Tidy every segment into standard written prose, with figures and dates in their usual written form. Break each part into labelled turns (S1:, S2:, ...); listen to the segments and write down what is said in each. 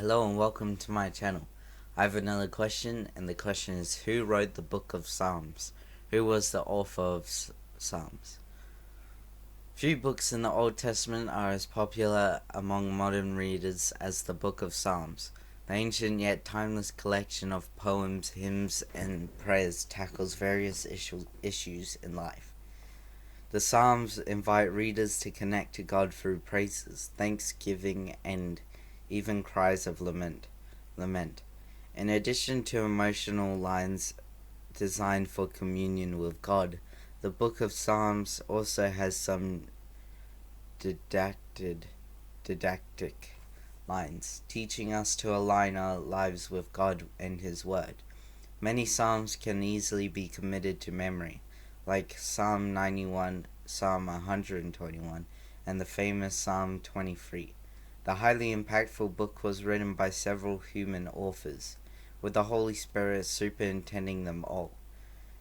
S1: Hello and welcome to my channel. I have another question, and the question is, who wrote the book of Psalms? Who was the author of Psalms? Few books in the Old Testament are as popular among modern readers as the book of Psalms. The ancient yet timeless collection of poems, hymns, and prayers tackles various issues in life. The Psalms invite readers to connect to God through praises, thanksgiving, and even cries of lament. In addition to emotional lines designed for communion with God, the Book of Psalms also has some didactic lines, teaching us to align our lives with God and His Word. Many Psalms can easily be committed to memory, like Psalm 91, Psalm 121, and the famous Psalm 23. The highly impactful book was written by several human authors, with the Holy Spirit superintending them all.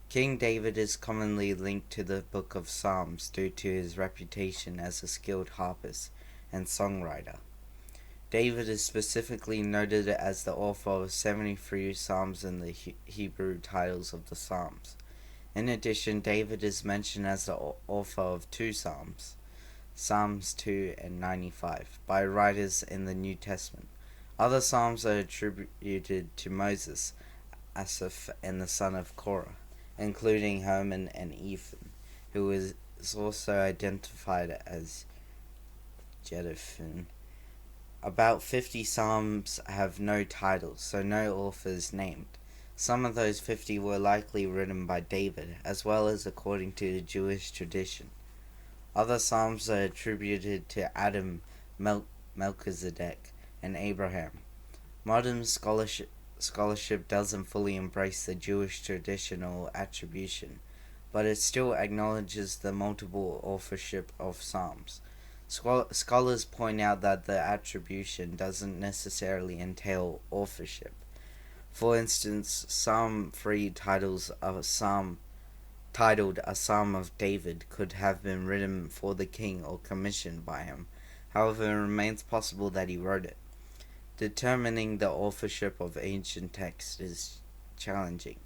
S1: King David is commonly linked to the Book of Psalms due to his reputation as a skilled harpist and songwriter. David is specifically noted as the author of 73 Psalms in the Hebrew titles of the Psalms. In addition, David is mentioned as the author of two Psalms, Psalms 2 and 95, by writers in the New Testament. Other Psalms are attributed to Moses, Asaph, and the son of Korah, including Heman and Ethan, who is also identified as Jeduthun. About 50 Psalms have no titles, so no authors named. Some of those 50 were likely written by David, as well as according to the Jewish tradition. Other Psalms are attributed to Adam, Melchizedek, and Abraham. Modern scholarship doesn't fully embrace the Jewish traditional attribution, but it still acknowledges the multiple authorship of Psalms. Scholars point out that the attribution doesn't necessarily entail authorship. For instance, Psalm 3 titled A Psalm of David could have been written for the king or commissioned by him. However, it remains possible that he wrote it. Determining the authorship of ancient texts is challenging,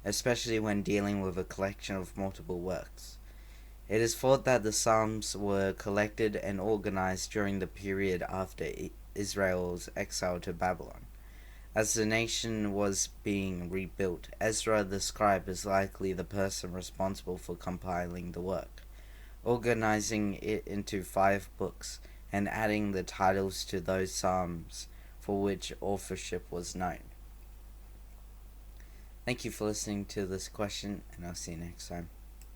S1: especially when dealing with a collection of multiple works. It is thought that the Psalms were collected and organized during the period after Israel's exile to Babylon. As the nation was being rebuilt, Ezra the scribe is likely the person responsible for compiling the work, organizing it into 5 books, and adding the titles to those psalms for which authorship was known. Thank you for listening to this question, and I'll see you next time.